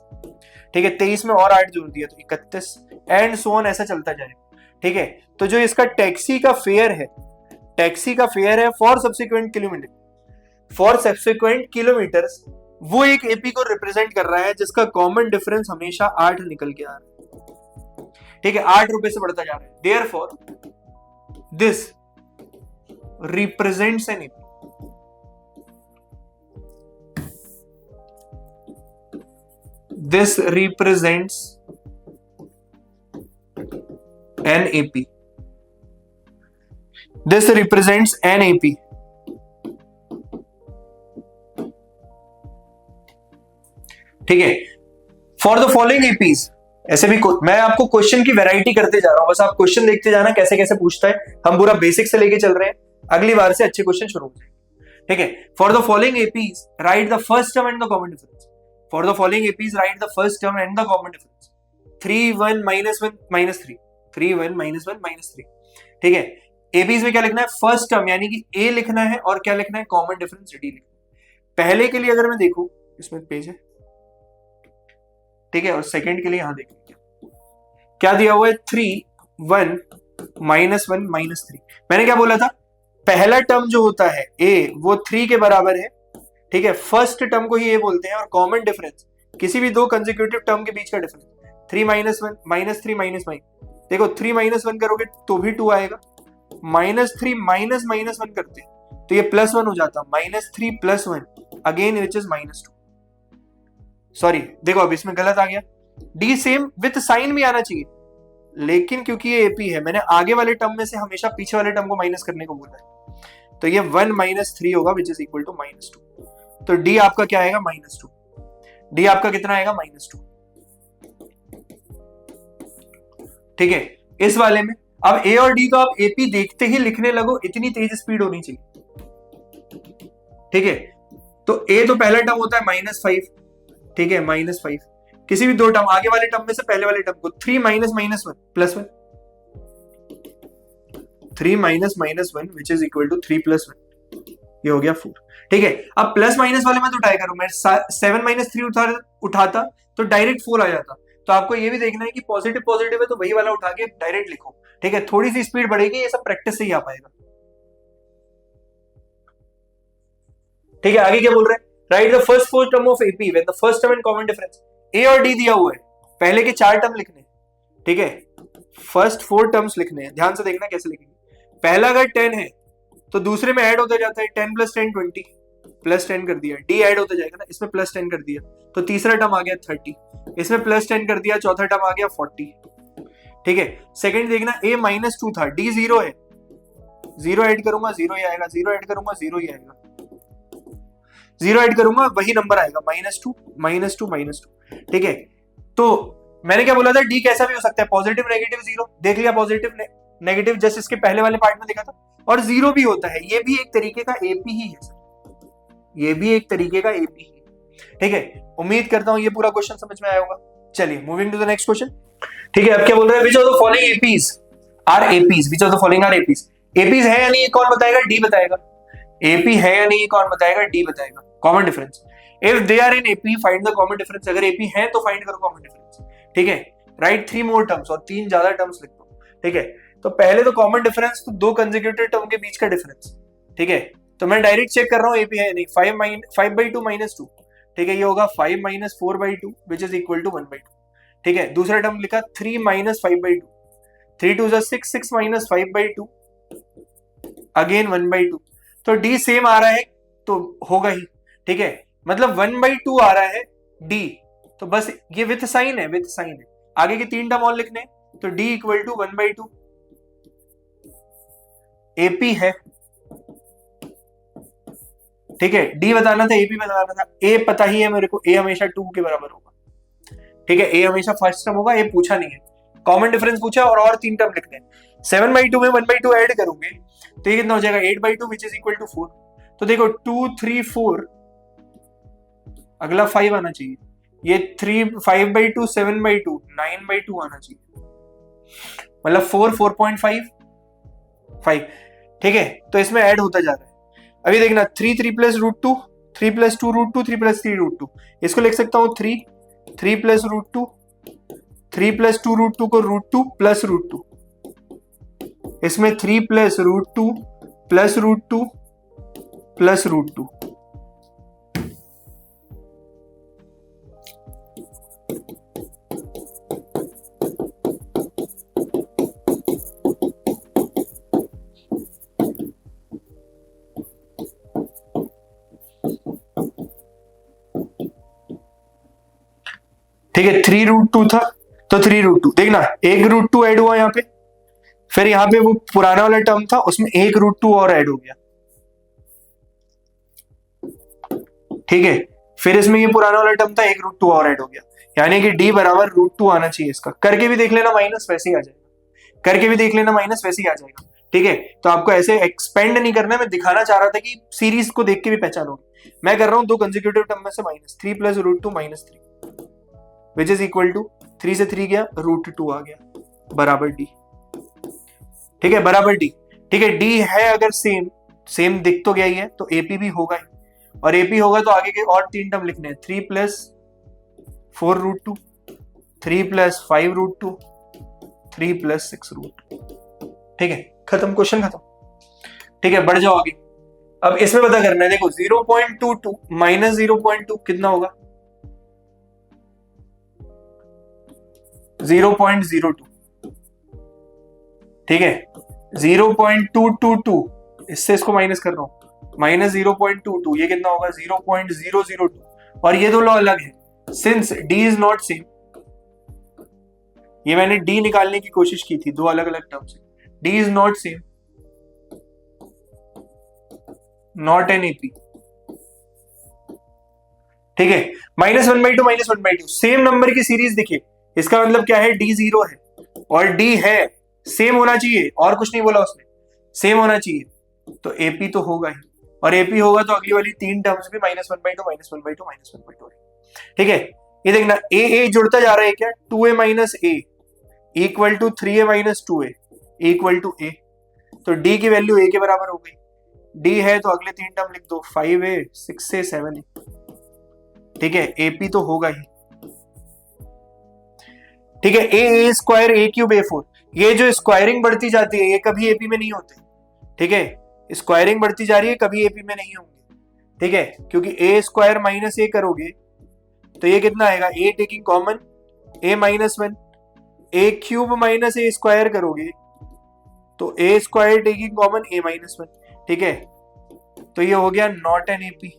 ठीक है। 23 में और 8 जोड़ दिया तो 31, एंड सो ऑन, ऐसा चलता जाएगा, ठीक है। तो जो इसका टैक्सी का फेयर है, टैक्सी का फेयर है फॉर सब्सिक्वेंट किलोमीटर्स, वो एक एपी को रिप्रेजेंट कर रहा है जिसका कॉमन डिफरेंस हमेशा 8 निकल के आ रहा है, ठीक है। 8 रुपए से बढ़ता जा रहा है, therefore this represents an AP, this represents an AP, this represents an AP, ठीक है। फॉर द फॉलोइंग एपीज, ऐसे भी मैं आपको क्वेश्चन की वैरायटी करते जा रहा हूं, बस आप क्वेश्चन देखते जाना कैसे कैसे पूछता है, हम पूरा बेसिक से लेके चल रहे हैं, अगली बार से अच्छे क्वेश्चन शुरू हो जाएंगे, ठीक है। For the following APs right the first term and the common difference, for the following APs write the first term and the common difference, 3 1 -1 -3, 3 1 -1 -3, ठीक है। APs में क्या लिखना है, फर्स्ट टर्म यानी कि A लिखना है, और क्या लिखना है, कॉमन डिफरेंस D लिखना है। पहले के लिए अगर मैं देखूं, इसमें पेज है, ठीक है, और सेकंड के लिए यहां देखिए क्या दिया हुआ है, 3 1 -1 -3। मैंने क्या बोला था, पहला टर्म जो होता है A वो 3 के बराबर है, ठीक है, फर्स्ट टर्म को ही ये बोलते हैं, और कॉमन डिफरेंस किसी भी दो कंसेक्यूटिव टर्म के बीच का डिफरेंस, 3 -1 -3 -1, देखो 3 -1 करोगे तो भी 2 आएगा, -3 -1 करते तो ये +1 हो जाता, -3 + 1 अगेन विच इज -2, सॉरी देखो अब इसमें गलत आ गया, डी सेम विथ साइन भी आना चाहिए, लेकिन क्योंकि ये एपी है, मैंने आगे वाले टर्म में से हमेशा पीछे वाले टर्म को माइनस करने को बोला है, तो ये 1 माइनस 3 होगा विच इज इक्वल टू -2। तो डी आपका क्या आएगा -2। डी आपका कितना आएगा -2। ठीक है, इस वाले में अब ए और डी तो आप एपी देखते ही लिखने लगो, इतनी तेज स्पीड होनी चाहिए। ठीक है, तो ए तो पहला टर्म होता है -5। ठीक है, -5 किसी भी दो टर्म आगे वाले टर्म में से पहले वाले टर्म को 3 minus -1 +1, 3 minus -1 which is equal to 3 + 1, ये हो गया 4। ठीक है, अब प्लस माइनस वाले में तो ट्राई करो, मैं 7 माइनस 3 उठाता तो डायरेक्ट 4 आ जाता। तो आपको ये भी देखना है कि पॉजिटिव पॉजिटिव है तो वही वाला उठा के डायरेक्ट लिखो। ठीक है, थोड़ी सी स्पीड बढ़ेगी, ये सब प्रैक्टिस से ही आ पाएगा। ठीक है, आगे क्या बोल रहे हैं, write the first 4 term of AP when the first term in common difference. A और डी दिया हुआ है, पहले के 4 टर्म लिखने। ठीक है, फर्स्ट 4 टर्म्स लिखने हैं, ध्यान से देखना कैसे लिखेंगे। पहला अगर 10 है तो दूसरे में ऐड होता जाता है, 10 + 10 20, +10 कर दिया, डी ऐड होता जाएगा ना, इसमें +10 कर दिया तो तीसरा टर्म आ गया 30, इसमें +10 कर दिया, चौथा टर्म आ गया 40। ठीक है, सेकंड देखना, a -2 था, d 0 है, 0 ऐड करूंगा 0 ही आएगा, 0 ऐड करूंगा 0 ही आएगा, 0 ऐड करूंगा वही नंबर आएगा, -2 -2 -2। ठीक है, तो मैंने क्या बोला था, डी कैसा भी हो सकता है, पॉजिटिव नेगेटिव 0, देख लिया पॉजिटिव नेगेटिव जस्ट इसके पहले वाले पार्ट में देखा था, और 0 भी होता है, ये भी एक तरीके का एपी ही है, ये भी एक तरीके का एपी है। ठीक है, उम्मीद करता हूं ये पूरा क्वेश्चन समझ में आया होगा। चलिए moving to the next question. ठीक है, अब क्या बोल रहे हैं, which of the following APs are APs, which of the following are APs. APs है या नहीं ये कौन बताएगा, डी बताएगा। एपी है या नहीं ये कौन बताएगा, डी बताएगा। Common difference, if they are in AP find the common difference, अगर एपी है तो फाइंड करो कॉमन डिफरेंस। ठीक है, राइट 3 मोर टर्म्स, और 3 ज्यादा टर्म्स लिख दो। ठीक है, तो पहले तो कॉमन डिफरेंस तो 2 कंसेक्यूटिव टर्म के बीच का डिफरेंस। ठीक है, तो मैं डायरेक्ट चेक कर रहा हूँ एपी है नहीं, 5/2 -2। ठीक है, ये होगा 5 - 4/2 विच इज इक्वल टू 1/2। ठीक है, दूसरा टर्म लिखा 3 - 5/2, 3 2 6 6 - 5/2 अगेन 1/2। तो डी सेम आ रहा है तो होगा ही। ठीक है, मतलब 1/2 आ रहा है डी, तो बस ये विथ साइन है, विथ साइन है। आगे के 3 टर्म और लिखने, तो डी इक्वल टू 1/2 एपी है। ठीक है, डी बताना था, एपी बताना था, ए पता ही है मेरे को, ए हमेशा 2 के बराबर होगा। ठीक है, ए हमेशा फर्स्ट टर्म होगा, ए पूछा नहीं है, कॉमन डिफरेंस पूछा और 3 टर्म लिखते हैं। 7/2 में 1/2 ऐड करोगे तो ये कितना हो जाएगा, 8/2 विच इज इक्वल टू 4। तो देखो 2 3 4, अगला 5 आना चाहिए, ये 5/2 7/2 9/2 आना चाहिए, मतलब 4 4.5 5। ठीक है, तो इसमें ऐड होता जा रहा है। अभी देखना 3 3 + √2, 3 + 2 √2, 3 + 3 √2, इसको लिख सकता हूं 3 3 + √2, 3 + 2 √2 को √2 + √2, इसमें 3 + √2 + √2 + √2। ठीक है, 3 √2 था तो 3 √2, देखना एक √2 ऐड हुआ यहाँ पे, फिर यहाँ पे वो पुराना वाला टर्म था उसमें एक √2 और ऐड हो गया। ठीक है, फिर इसमें ये पुराना वाला टर्म था, एक √2 और ऐड हो गया, यानी कि डी बराबर √2 आना चाहिए इसका। करके भी देख लेना माइनस, वैसे ही आ जाएगा, करके भी देख लेना माइनस, वैसे ही आ जाएगा। ठीक है, तो आपको ऐसे एक्सपेंड नहीं करना, मैं दिखाना चाह रहा था कि सीरीज को देख के भी पहचानोगे। मैं कर रहा हूं 2 कंसेक्यूटिव टर्म में से minus, 3 + √2 -3 which is equal to 3 से 3 गया, √2 आ गया, बराबर डी। ठीक है, बराबर डी। ठीक है, डी है अगर सेम सेम दिख तो गया ही है, तो एपी भी होगा ही, और एपी होगा तो आगे के और 3 टर्म लिखने हैं, 3 + 4 √2, 3 + 5 √2, 3 + 6 √2। ठीक है, खत्म, क्वेश्चन खत्म। ठीक है, बढ़ जाओ आगे। अब इसमें पता करना है, देखो 0.22 - 0.2 कितना होगा, 0.02। ठीक है, 0.222, इससे इसको माइनस कर रहा हूं, -0.22, ये कितना होगा 0.002, और ये दो लॉ अलग है, since D is not same. ये मैंने डी निकालने की कोशिश की थी, दो अलग अलग टर्म से, D is not same not an AP. ठीक है, -1/2 -1/2 सेम नंबर की सीरीज देखिए, इसका मतलब क्या है, डी 0 है और डी है, सेम होना चाहिए, और कुछ नहीं बोला उसने, सेम होना चाहिए, तो एपी तो होगा ही, और एपी होगा तो अगली वाली तीन टर्म्स भी -1/2 -1/2 -1/2। ठीक है, ये देखना ए जुड़ता जा रहा है क्या, 2a minus a equal to 3a minus 2a equal to a, तो डी की वैल्यू ए के बराबर हो गई, डी है तो अगले तीन टर्म लिख दो, 5a 6a 7a। ठीक है, एपी तो होगा ही। ठीक है, ए स्क्वायर ए क्यूब A4, ये जो स्क्वायरिंग बढ़ती जाती है ये कभी एपी में नहीं होते। ठीक है, स्क्वायरिंग बढ़ती जा रही है, कभी एपी में नहीं होंगे। ठीक है, क्योंकि ए स्क्वायर माइनस ए करोगे तो ये कितना आएगा, ए टेकिंग कॉमन a-1, ए क्यूब माइनस ए स्क्वायर करोगे तो ए स्क्वायर टेकिंग कॉमन a-1। ठीक है, तो ये हो गया not an AP.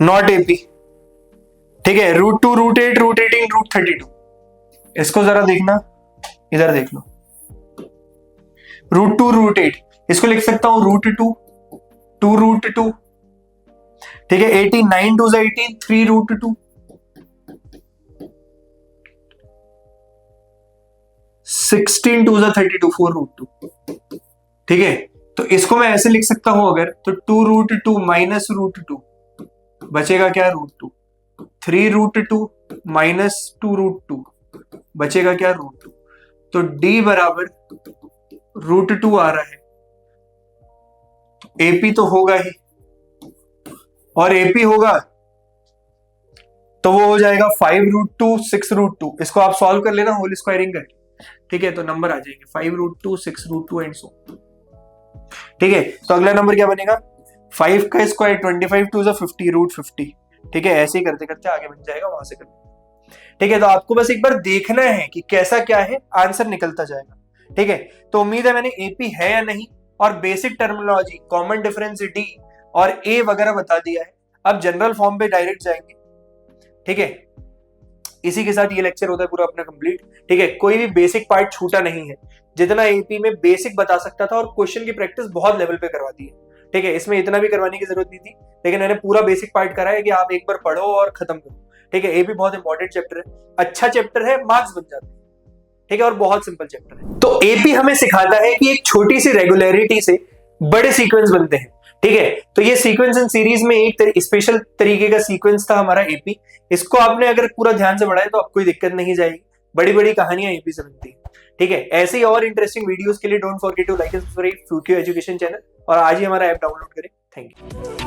Not AP. ठीक है, √2 √8 √18 √32, इसको जरा देखना, इधर देख लो, √2 √8, इसको लिख सकता हूं √2 2 √2। ठीक है, 18 9 2 18 3 √2, 16 2 32 4 √2। ठीक है, तो इसको मैं ऐसे लिख सकता हूं अगर, तो 2 √2 माइनस √2 बचेगा क्या, √2, 3 √2 माइनस 2 √2 बचेगा क्या, √2, तो d बराबर √2 आ रहा है, एपी तो होगा ही, और एपी होगा तो वो हो जाएगा 5 √2 6 √2, इसको आप सॉल्व कर लेना होल स्क्वायरिंग करके। ठीक है, तो नंबर आ जाएंगे 5 √2 6 √2 एंड सो। ठीक है, तो अगला नंबर क्या बनेगा, 5 का स्क्वायर 25 2 50 √50। ठीक है, ऐसे ही करते करते आगे बन जाएगा, वहां से करते। ठीक है, तो आपको बस एक बार देखना है कि कैसा क्या है, आंसर निकलता जाएगा। ठीक है, तो उम्मीद है मैंने एपी है या नहीं और basic terminology, common difference D और ए वगैरह बता दिया है। अब जनरल फॉर्म पे डायरेक्ट जाएंगे। ठीक है, इसी के साथ ये लेक्चर होता है पूरा अपना कंप्लीट। ठीक है, कोई भी बेसिक पार्ट छूटा नहीं है, जितना एपी में बेसिक बता सकता था, और क्वेश्चन की प्रैक्टिस बहुत लेवल पे करवा दी है। ठीक है, इसमें इतना भी करवाने की जरूरत नहीं थी, लेकिन मैंने पूरा बेसिक पार्ट करा है कि आप एक बार पढ़ो और खत्म करो। ठीक है, एपी बहुत इंपॉर्टेंट चैप्टर है, अच्छा चैप्टर है, मार्क्स बन जाते हैं। ठीक है, और बहुत सिंपल चैप्टर है। तो एपी हमें सिखाता है कि एक छोटी सी रेगुलरिटी से बड़े सीक्वेंस बनते हैं। ठीक है, तो ये सीक्वेंस इन सीरीज में एक स्पेशल तरीके का सीक्वेंस था हमारा एपी। इसको आपने अगर पूरा ध्यान से पढ़ा है तो आपको कोई दिक्कत नहीं जाएगी, बड़ी बड़ी कहानियां एपी से बनती है। ठीक है, ऐसे ही और इंटरेस्टिंग वीडियोस के लिए don't forget to like and subscribe फ्यूक्यू एजुकेशन चैनल, और आज ही हमारा ऐप डाउनलोड करें। Thank you.